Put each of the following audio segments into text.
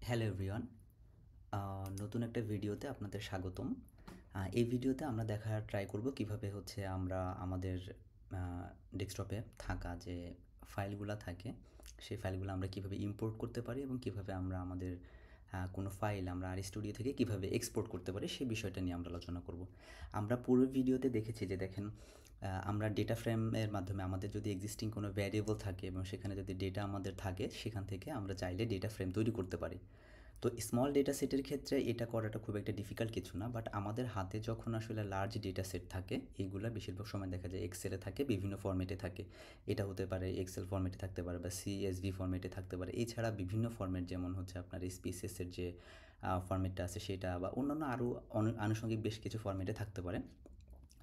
Hello everyone, নতুন একটা ভিডিওতে আপনাদের স্বাগতম। এই ভিডিওতে আমরা দেখার ট্রাই করব কিভাবে হচ্ছে আমরা আমাদের ডেস্কটপে থাকা যে ফাইলগুলা থাকে, সেই ফাইলগুলো আমরা কিভাবে ইম্পোর্ট করতে পারি এবং কিভাবে আমরা আমাদের কোনো ফাইল আমরা RStudio থেকে কিভাবে এক্সপোর্ট করতে পারি সেই বিষয়টা নিয়ে আমরা আলোচনা করব। আমরা পুরো ভিডিওতে দেখেছি যে দেখেন আমরা ডেটা ফ্রেমের মাধ্যমে আমাদের যদি এক্সিস্টিং কোনো ভ্যারিয়েবল থাকে এবং সেখানে যদি ডেটা আমাদের থাকে সেখান থেকে আমরা চাইলে ডেটা ফ্রেম তৈরি করতে পারি। তো স্মল ডেটা সেটের ক্ষেত্রে এটা করাটা খুব একটা ডিফিকাল্ট কিছু না, বাট আমাদের হাতে যখন আসলে লার্জ ডেটা সেট থাকে এইগুলা বেশিরভাগ সময় দেখা যায় এক্সেলে থাকে, বিভিন্ন ফরম্যাটে থাকে। এটা হতে পারে এক্সেল ফরম্যাটে থাকতে পারে বা CSV ফরম্যাটে থাকতে পারে। এছাড়া বিভিন্ন ফরম্যাট যেমন হচ্ছে আপনার SPSS-এর যে ফরম্যাটটা আছে সেটা বা অন্যান্য আরও আনুষঙ্গিক বেশ কিছু ফরম্যাটে থাকতে পারে।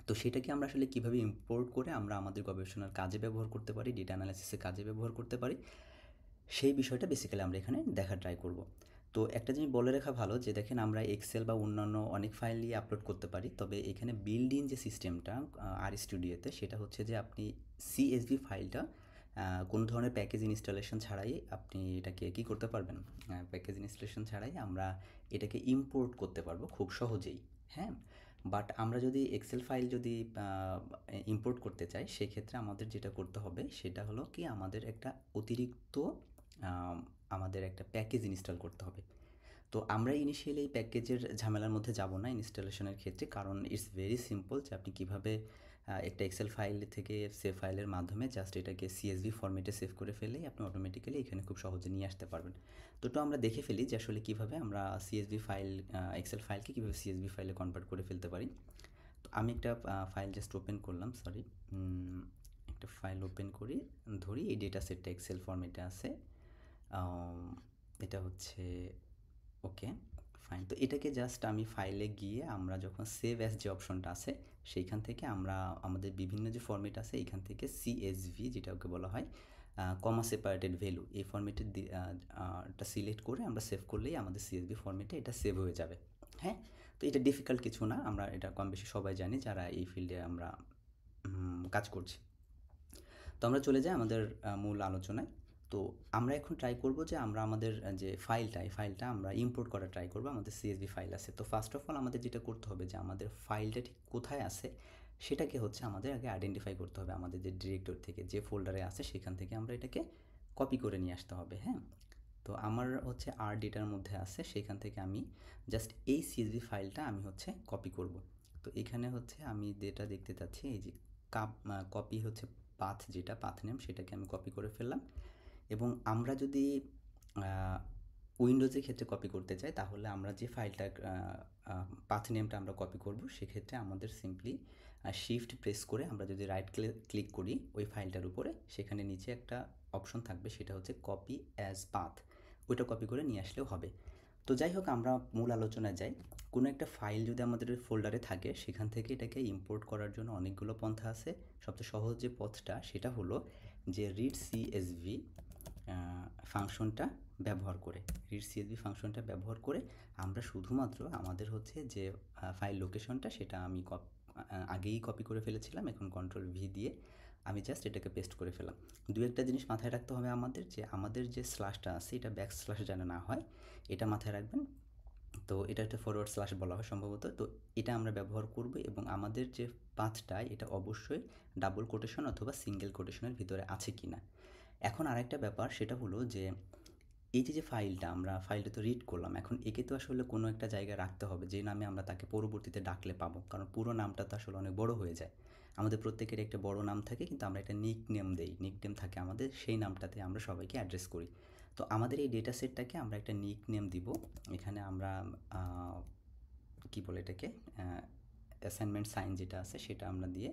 তো সেটাকে আমরা আসলে কীভাবে ইম্পোর্ট করে আমরা আমাদের গবেষণার কাজে ব্যবহার করতে পারি, ডেটা অ্যানালাইসিসের কাজে ব্যবহার করতে পারি, সেই বিষয়টা বেসিক্যালি আমরা এখানে দেখার ট্রাই করব। তো একটা জিনিস বলে রাখা ভালো যে দেখেন আমরা এক্সেল বা অন্যান্য অনেক ফাইলই আপলোড করতে পারি, তবে এখানে বিল্ড ইন যে সিস্টেমটা RStudio-তে সেটা হচ্ছে যে আপনি CSV ফাইলটা কোনো ধরনের প্যাকেজ ইনস্টলেশন ছাড়াই আপনি এটাকে কী করতে পারবেন, প্যাকেজ ইনস্টলেশন ছাড়াই আমরা এটাকে ইম্পোর্ট করতে পারবো খুব সহজেই। হ্যাঁ, বাট আমরা যদি এক্সেল ফাইল যদি ইম্পোর্ট করতে চাই সেক্ষেত্রে আমাদের যেটা করতে হবে সেটা হলো কি আমাদের একটা অতিরিক্ত আমাদের একটা প্যাকেজ ইনস্টল করতে হবে। তো আমরা ইনিশিয়ালি এই প্যাকেজের ঝামেলার মধ্যে যাব না ইনস্টলেশনের ক্ষেত্রে, কারণ ইটস ভেরি সিম্পল যে আপনি কীভাবে একটা এক্সেল ফাইল থেকে সেভ ফাইলের মাধ্যমে জাস্ট এটাকে CSV ফরম্যাটে সেভ করে ফেলেই আপনি অটোমেটিক্যালি এখানে খুব সহজে নিয়ে আসতে পারবেন। তো আমরা দেখে ফেলি যে আসলে কীভাবে আমরা CSV ফাইল এক্সেল ফাইলকে কীভাবে CSV ফাইলে কনভার্ট করে ফেলতে পারি। তো আমি একটা ফাইল জাস্ট ওপেন করলাম, সরি, একটা ফাইল ওপেন করি, ধরি এই ডেটা সেটটা এক্সেল ফরম্যাটে আছে। এটা হচ্ছে ওকে, ফাইন। তো এটাকে জাস্ট আমি ফাইলে গিয়ে আমরা যখন সেভ অ্যাজ যে অপশনটা আছে সেইখান থেকে আমরা আমাদের বিভিন্ন যে ফরম্যাট আছে এইখান থেকে CSV যেটাকে বলা হয় কমা সেপারেটেড ভ্যালু, এই ফরম্যাটের টা সিলেক্ট করে আমরা সেভ করলেই আমাদের CSV ফরম্যাটে এটা সেভ হয়ে যাবে। হ্যাঁ, তো এটা ডিফিকাল্ট কিছু না, আমরা এটা কম বেশি সবাই জানি যারা এই ফিল্ডে আমরা কাজ করছি। তো আমরা চলে যাই আমাদের মূল আলোচনায়। তো আমরা এখন ট্রাই করব যে আমরা আমাদের যে ফাইলটা, এই ফাইলটা আমরা ইম্পোর্ট করার ট্রাই করব। আমাদের CSV ফাইল আছে। তো ফার্স্ট অফ অল আমাদের যেটা করতে হবে যে আমাদের ফাইলটা ঠিক কোথায় আছে সেটাকে হচ্ছে আমাদের আগে আইডেন্টিফাই করতে হবে। আমাদের যে ডিরেক্টরি থেকে যে ফোল্ডারে আছে সেখান থেকে আমরা এটাকে কপি করে নিয়ে আসতে হবে। হ্যাঁ, তো আমার হচ্ছে ডেটার মধ্যে আছে, সেখান থেকে আমি জাস্ট এই CSV ফাইলটা আমি হচ্ছে কপি করব। তো এখানে হচ্ছে আমি যেটা দেখতে চাচ্ছি এই যে কপি হচ্ছে পাথ, যেটা পাথ নেম সেটাকে আমি কপি করে ফেললাম। এবং আমরা যদি উইন্ডোজের ক্ষেত্রে কপি করতে চাই তাহলে আমরা যে ফাইলটা পাথ নেমটা আমরা কপি করব সেক্ষেত্রে আমাদের সিম্পলি শিফট প্রেস করে আমরা যদি রাইট ক্লিক করি ওই ফাইলটার উপরে, সেখানে নিচে একটা অপশন থাকবে সেটা হচ্ছে কপি অ্যাজ পাথ, ওইটা কপি করে নিয়ে আসলেও হবে। তো যাই হোক, আমরা মূল আলোচনায় যাই। কোনো একটা ফাইল যদি আমাদের ফোল্ডারে থাকে সেখান থেকে এটাকে ইম্পোর্ট করার জন্য অনেকগুলো পন্থা আছে। সবচেয়ে সহজ যে পথটা সেটা হলো যে রিড CSV ফাংশনটা ব্যবহার করে, রিড CSV ফাংশনটা ব্যবহার করে আমরা শুধুমাত্র আমাদের হচ্ছে যে ফাইল লোকেশনটা সেটা আমি আগেই কপি করে ফেলেছিলাম, এখন Ctrl+V দিয়ে আমি জাস্ট এটাকে পেস্ট করে ফেলাম। দু একটা জিনিস মাথায় রাখতে হবে আমাদের, যে আমাদের যে স্ল্যাশটা আছে এটা ব্যাকস্ল্যাশ যেন না হয়, এটা মাথায় রাখবেন। তো এটা একটা ফরওয়ার্ড স্ল্যাশ বলা হয় সম্ভবত। তো এটা আমরা ব্যবহার করব এবং আমাদের যে পাথটা এটা অবশ্যই ডাবল কোটেশন অথবা সিঙ্গেল কোটেশনের ভিতরে আছে কিনা। এখন আরেকটা ব্যাপার সেটা হলো যে এই যে ফাইলটা আমরা ফাইলটা তো রিড করলাম, এখন একে তো আসলে কোনো একটা জায়গায় রাখতে হবে যে নামে আমরা তাকে পরবর্তীতে ডাকলে পাবো, কারণ পুরো নামটা তো আসলে অনেক বড় হয়ে যায়। আমাদের প্রত্যেকের একটা বড় নাম থাকে, কিন্তু আমরা একটা নিক নেম দেই, নিক নেম থাকে আমাদের, সেই নামটাতে আমরা সবাইকে অ্যাড্রেস করি। তো আমাদের এই ডেটা সেটটাকে আমরা একটা নিক নেম দিব। এখানে আমরা কি বলে এটাকে অ্যাসাইনমেন্ট সাইন যেটা আছে সেটা আমরা দিয়ে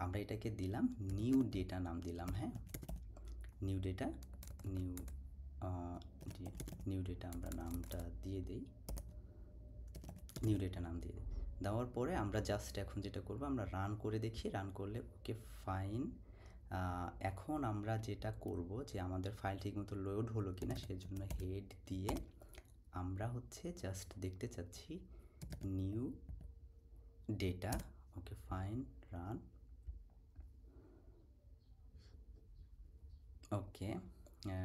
আমরা এটাকে দিলাম নিউ ডেটা নাম দিলাম। হ্যাঁ, নিউ ডেটা, নিউ ডেটা আমরা নামটা দিয়ে দিই, নিউ ডেটা নাম দিয়ে দিই। দেওয়ার পরে আমরা জাস্ট এখন যেটা করব আমরা রান করে দেখি, রান করলে ওকে ফাইন। এখন আমরা যেটা করব যে আমাদের ফাইল ঠিকমতো লোড হলো কিনা সেজন্য হেড দিয়ে আমরা হচ্ছে জাস্ট দেখতে চাচ্ছি new data. Okay fine, run. Okay,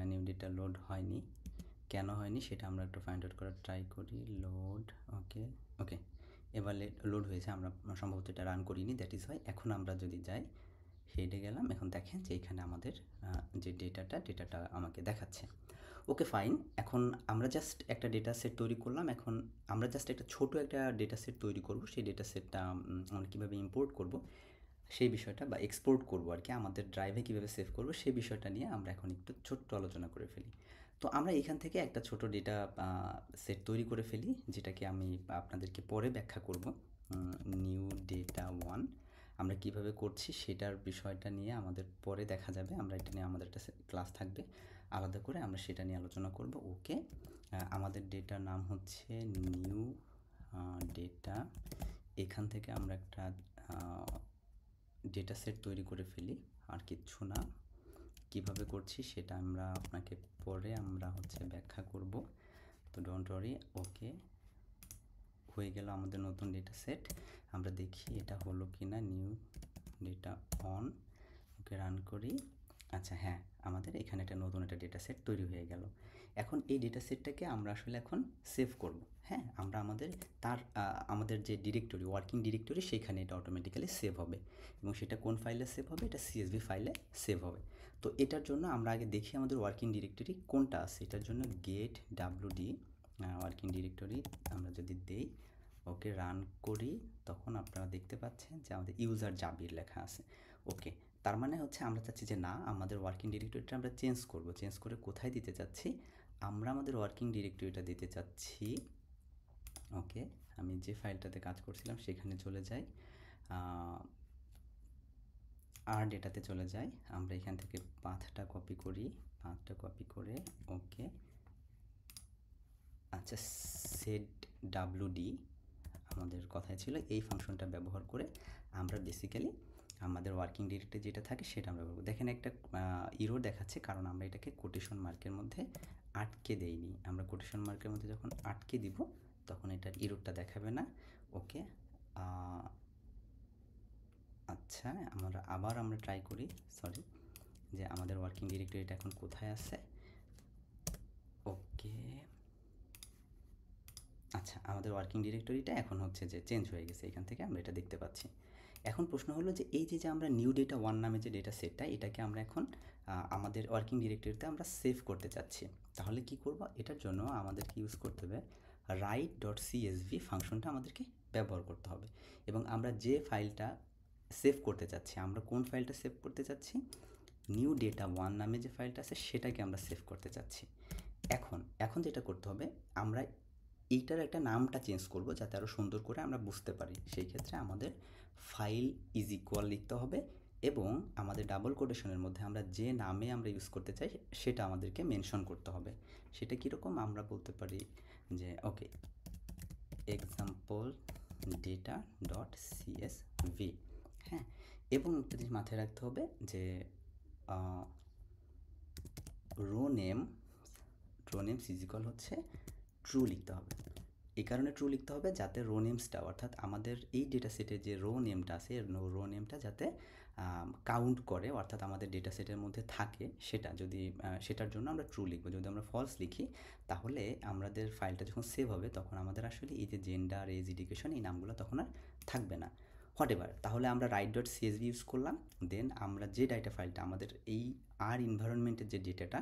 new data load হয়নি, কেন হয়নি সেটা আমরা একটু ফাইন্ড আউট করার ট্রাই করি। লোড, ওকে ওকে, এবার লোড হয়েছে, আমরা সম্ভবত এটা রান করিনি, দ্যাট ইজ হয়। এখন আমরা যদি যাই হেডে গেলাম, এখন দেখেন যে এখানে আমাদের যে ডেটাটা আমাকে দেখাচ্ছে। ওকে ফাইন, এখন আমরা জাস্ট একটা ডেটা সেট তৈরি করলাম। এখন আমরা জাস্ট একটা ছোট একটা ডেটা সেট তৈরি করব। সেই ডেটা সেটটা আমরা কীভাবে ইম্পোর্ট করব সেই বিষয়টা, বা এক্সপোর্ট করব আর কি, আমাদের ড্রাইভে কীভাবে সেভ করব সেই বিষয়টা নিয়ে আমরা এখন একটু ছোট্ট আলোচনা করে ফেলি। তো আমরা এখান থেকে একটা ছোট ডেটা সেট তৈরি করে ফেলি, যেটাকে আমি আপনাদেরকে পরে ব্যাখ্যা করব। নিউ ডেটা 1 আমরা কিভাবে করছি সেটার বিষয়টা নিয়ে আমাদের পরে দেখা যাবে। আমরা এটা নিয়ে আমাদের একটা ক্লাস থাকবে আলাদা করে, আমরা সেটা নিয়ে আলোচনা করব। ওকে, আমাদের ডেটার নাম হচ্ছে নিউ ডেটা। এখান থেকে আমরা একটা ডেটা সেট তৈরি করে ফেলি, আর কিচ্ছু না। কিভাবে করছি সেটা আমরা আপনাকে পরে আমরা ব্যাখ্যা করব, তো ডোন্ট ওয়ারি। ওকে, হয়ে গেল আমাদের নতুন ডেটা সেট। আমরা দেখি এটা হলো কি না। New data on, okay run করি। আচ্ছা হ্যাঁ, আমাদের এখানে একটা নতুন একটা ডেটা সেট তৈরি হয়ে গেল। এখন এই ডেটা সেটটাকে আমরা আসলে এখন সেভ করব। হ্যাঁ, আমরা আমাদের যে ডিরেক্টরি, ওয়ার্কিং ডিরেক্টরি, সেখানে এটা অটোমেটিক্যালি সেভ হবে। এবং সেটা কোন ফাইলে সেভ হবে? এটা CSV ফাইলে সেভ হবে। তো এটার জন্য আমরা আগে দেখি আমাদের ওয়ার্কিং ডিরেক্টরি কোনটা আছে। এটার জন্য গেট WD ওয়ার্কিং ডিরেক্টরি আমরা যদি দেই, ওকে রান করি, তখন আপনারা দেখতে পাচ্ছেন যে আমাদের ইউজার জাবির লেখা আছে। ওকে, তার মানে আমরা চাচ্ছি যে না, আমাদের ওয়ার্কিং ডিরেক্টরিটা আমরা চেঞ্জ করব। চেঞ্জ করে কোথায় দিতে চাচ্ছি? আমরা আমাদের ওয়ার্কিং ডিরেক্টরিটা দিতে চাচ্ছি, ওকে, আমি যে ফাইলটাতে কাজ করছিলাম সেখানে চলে যাই, আর ডেটাতে চলে যাই। আমরা এখান থেকে পাথটা কপি করি, পাথটা কপি করে, ওকে, আচ্ছা সেট WD আমাদের কথায় ছিল, এই ফাংশনটা ব্যবহার করে আমরা বেসিক্যালি আমাদের ওয়ার্কিং ডিরেক্টরি যেটা থাকে সেটা আমরা ব্যবহার করি। দেখেন একটা ইরর দেখাচ্ছে, কারণ আমরা এটাকে কোটেশন মার্কের মধ্যে আটকে দেইনি। আমরা কোটেশন মার্কের মধ্যে যখন আটকে দিব তখন এটার ইররটা দেখাবে না। ওকে, আচ্ছা আমরা ট্রাই করি, সরি, যে আমাদের ওয়ার্কিং ডিরেক্টরিটা এখন কোথায় আছে। ওকে, আচ্ছা আমাদের ওয়ার্কিং ডিরেক্টরিটা এখন যে চেঞ্জ হয়ে গেছে, এখান থেকে আমরা এটা দেখতে পাচ্ছি। এখন প্রশ্ন হলো যে এই যে আমরা নিউ ডেটা 1 নামে যে ডেটা সেটটা, এটাকে আমরা এখন আমাদের ওয়ার্কিং ডিরেক্টরিতে আমরা সেভ করতে চাচ্ছি। তাহলে কি করব? এটার জন্য আমাদেরকে ইউজ করতে হবে write.csv ফাংশনটা আমাদেরকে ব্যবহার করতে হবে। এবং আমরা যে ফাইলটা সেভ করতে চাচ্ছি, আমরা কোন ফাইলটা সেভ করতে চাচ্ছি? নিউ ডেটা 1 নামে যে ফাইলটা আছে সেটাকে আমরা সেভ করতে চাচ্ছি। এখন যেটা করতে হবে, আমরা এইটার একটা নামটা চেঞ্জ করব যাতে আরও সুন্দর করে আমরা বুঝতে পারি। সেই ক্ষেত্রে আমাদের ফাইল ইজ ইকুয়াল লিখতে হবে, এবং আমাদের ডাবল কোটেশনের মধ্যে আমরা যে নামে আমরা ইউজ করতে চাই সেটা আমাদেরকে মেনশন করতে হবে। সেটা কীরকম? আমরা বলতে পারি যে okay, example data dot CSV। হ্যাঁ, এবং একটা জিনিস মাথায় রাখতে হবে যে row name is equal true লিখতে হবে। এই কারণে ট্রু লিখতে হবে যাতে রো নেমসটা, অর্থাৎ আমাদের এই ডেটা সেটে যে রো নেমটা আছে, রো নেমটা যাতে কাউন্ট করে, অর্থাৎ আমাদের ডেটা সেটের মধ্যে থাকে, সেটার জন্য আমরা ট্রু লিখবো। যদি আমরা ফলস লিখি তাহলে আমাদের ফাইলটা যখন সেভ হবে তখন আমাদের আসলে এই যে জেন্ডার, এজ, এডুকেশন, এই নামগুলো তখন আর থাকবে না। হোয়াটএভার, তাহলে আমরা write.csv ইউজ করলাম। দেন আমরা যে ডেটা ফাইলটা আমাদের এই এনভায়রনমেন্টের যে ডেটাটা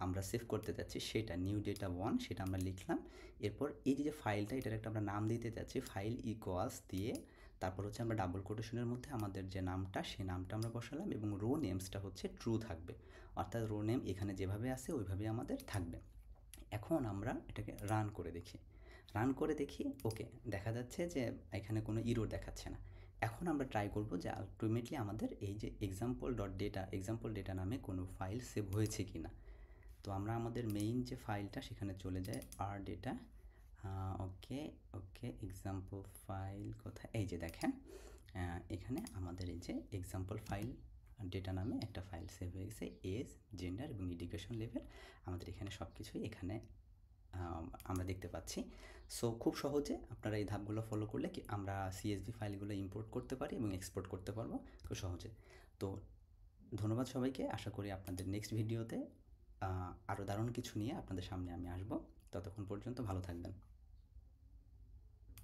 আমরা সেভ করতে যাচ্ছি সেটা নিউ ডেটা 1, সেটা আমরা লিখলাম। এরপর এই যে ফাইলটা, এটার একটা আমরা নাম দিতে যাচ্ছি, ফাইল ইকুয়ালস দিয়ে তারপর আমরা ডাবল কোটেশনের মধ্যে আমাদের যে নামটা, সেই নামটা আমরা বসালাম, এবং রো নেমসটা ট্রু থাকবে, অর্থাৎ রো নেম এখানে যেভাবে আছে ওইভাবেই আমাদের থাকবে। এখন আমরা এটাকে রান করে দেখি, ওকে, দেখা যাচ্ছে যে এখানে কোনো ইরর দেখাচ্ছে না। এখন আমরা ট্রাই করব যে আলটিমেটলি আমাদের এই যে এক্সাম্পল ডেটা নামে কোনো ফাইল সেভ হয়েছে কি না। তো আমরা আমাদের মেইন যে ফাইলটা সেখানে চলে যাই, আর ডেটা, ওকে এক্সাম্পল ফাইল কোথায়? এই যে দেখেন, এখানে আমাদের এই যে এক্সাম্পল ফাইল ডেটা নামে একটা ফাইল সেভ হয়ে গেছে। এজ, জেন্ডার এবং এডুকেশন লেভেল আমাদের এখানে সব কিছুই এখানে আমরা দেখতে পাচ্ছি। সো খুব সহজে আপনারা এই ধাপগুলো ফলো করলে আমরা CSV ফাইলগুলো ইম্পোর্ট করতে পারি এবং এক্সপোর্ট করতে পারবো খুব সহজে। তো ধন্যবাদ সবাইকে, আশা করি আপনাদের নেক্সট ভিডিওতে আরও দারুণ কিছু নিয়ে আপনাদের সামনে আমি আসবো। ততক্ষণ পর্যন্ত ভালো থাকবেন।